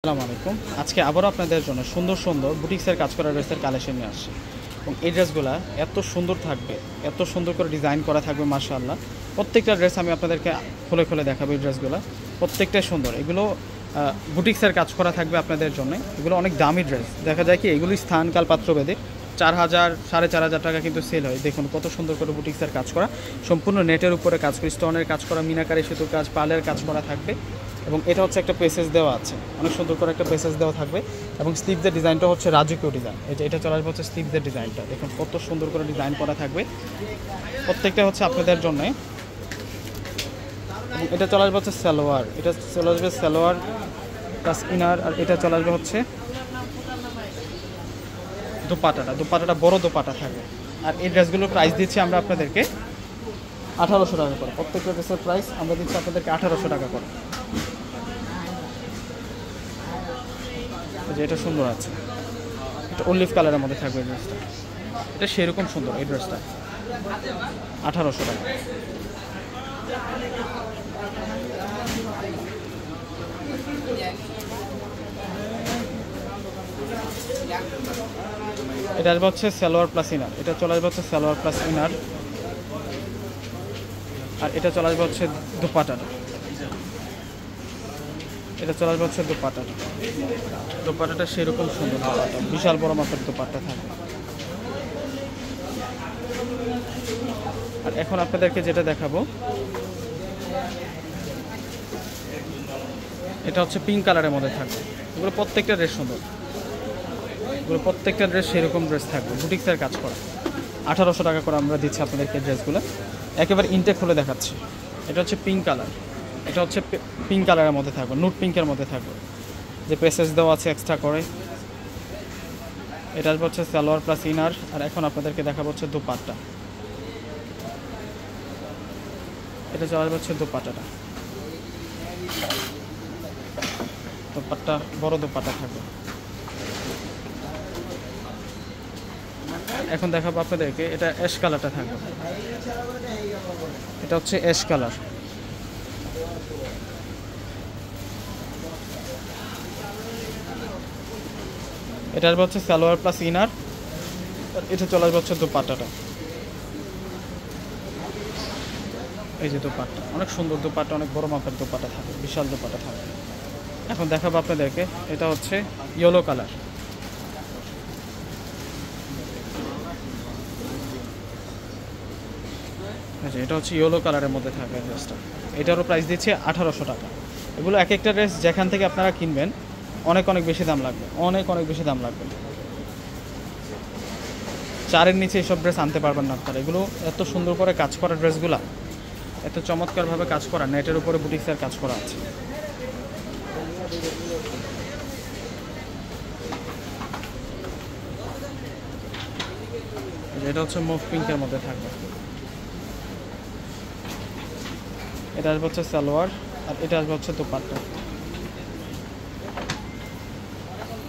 আসসালামু আলাইকুম। আজকে আবারও আপনাদের জন্য সুন্দর সুন্দর বুটিক্সের কাজ করা ড্রেসের কালেকশন নিয়ে আসছি এবং এই ড্রেসগুলো এত সুন্দর থাকবে, এত সুন্দর করে ডিজাইন করা থাকবে মাশাআল্লাহ। প্রত্যেকটা ড্রেস আমি আপনাদেরকে খুলে খুলে দেখাবো। এই ড্রেসগুলো প্রত্যেকটাই সুন্দর। এগুলো বুটিক্সের কাজ করা থাকবে আপনাদের জন্য। এগুলো অনেক দামি ড্রেস। দেখা যায় কি এগুলি স্থানকাল পাত্রভেদে 4000 4500 টাকা কিন্তু সেল হয়। দেখুন কত সুন্দর করে বুটিক্সের কাজ করা, সম্পূর্ণ নেটের উপরে কাজ করা, স্টোনের কাজ করা, মিনাকারি সেতুর কাজ, পালের কাজ করা থাকবে। এবং এটা হচ্ছে একটা পেসেজ দেওয়া আছে, অনেক সুন্দর করে একটা পেসেজ দেওয়া থাকবে। এবং স্লিভসের ডিজাইনটা হচ্ছে রাজকীয় ডিজাইন। এটা চলে আসবে হচ্ছে স্লিভসের ডিজাইনটা। দেখুন কত সুন্দর করে ডিজাইন করা থাকবে, প্রত্যেকটা হচ্ছে আপনাদের জন্য। এটা চলে আসবে হচ্ছে সালোয়ার, এটা চলে আসবে সালোয়ার প্লাস ইনার। আর এটা চলে আসবে হচ্ছে দোপাটাটা বড় দোপাটা থাকবে। আর এই ড্রেসগুলোর প্রাইস দিচ্ছি আমরা আপনাদেরকে 1800 টাকা করে। প্রত্যেকটা ড্রেসের প্রাইস আমরা দিচ্ছি আপনাদেরকে 1800 টাকা করে। যে এটা সুন্দর আছে, এটা অলিভ কালারের মধ্যে থাকবে এই ড্রেসটা। এটা সেরকম সুন্দর এই ড্রেসটা, 1800 টাকা। এটা আসবে হচ্ছে সালোয়ার প্লাস ইনার। এটা চলে আসবে হচ্ছে সালোয়ার প্লাস ইনার। আর এটা চলে আসবে হচ্ছে দোপাটাটা। এটা চলে আসবে হচ্ছে দোপাটাটা সেরকম সুন্দর দোপাটা, বিশাল বড় মাপের দোপাট্টা থাকবে। আর এখন আপনাদেরকে যেটা দেখাবো, এটা হচ্ছে পিঙ্ক কালারের মধ্যে থাকবে। এগুলো প্রত্যেকটা ড্রেস সুন্দর, এগুলো প্রত্যেকটা ড্রেস সেরকম ড্রেস থাকবে, বুটিক্সের কাজ করা। 1800 টাকা করে আমরা দিচ্ছি আপনাদেরকে ড্রেসগুলো। একেবারে ইনটেক খুলে দেখাচ্ছি। এটা হচ্ছে পিঙ্ক কালার, এটা হচ্ছে পিঙ্ক কালারের মধ্যে থাকবে, নুট পিঙ্কের মধ্যে থাকবে, যে পেসেজ দেওয়া আছে এক্সট্রা করে। এটা আসবে হচ্ছে সালোয়ার প্লাস ইনার। আর এখন আপনাদেরকে দেখাবো হচ্ছে দোপাট্টা। এটা চলে আসবে হচ্ছে দোপাট্টাটা, দোপাট্টা বড় দোপাট্টা থাকবে। এখন দেখাবো আপনাদেরকে, এটা অ্যাশ কালারটা থাকবে। এটা হচ্ছে অ্যাশ কালার। এটা আসবে হচ্ছে সালোয়ার প্লাস ইনার। এটা চলে আসবে হচ্ছে দোপাট্টাটা। এই যে দোপাট্টা, অনেক সুন্দর দোপাট্টা, অনেক বড় মাপের দোপাট্টা থাকে, বিশাল দোপাট্টা থাকে। এখন দেখাবো আপনাদেরকে, এটা হচ্ছে ইয়েলো কালার। এটা হচ্ছে ইয়েলো কালারের মধ্যে থাকে ড্রেসটা। এটারও প্রাইস দিচ্ছে 1800 টাকা। এগুলো এক একটা ড্রেস যেখান থেকে আপনারা কিনবেন অনেক অনেক বেশি দাম লাগবে, অনেক বেশি দাম লাগবে। 4-এর নিচে এইসব ড্রেস আনতে পারবেন না আপনারা। এগুলো এত সুন্দর করে কাজ করা ড্রেসগুলা, এত চমৎকারভাবে কাজ করা, নেটের উপরে বুটিক্সের কাজ করা আছে। এটা হচ্ছে মুভ পিঙ্কের মধ্যে থাকবে। এটা আসবে হচ্ছে সালোয়ার, আর এটা আসবে হচ্ছে দোপাট্টা।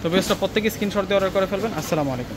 তো বেস্টটা প্রত্যেকে স্ক্রিনশট দিয়ে অর্ডার করে ফেলবেন। আসসালামু আলাইকুম।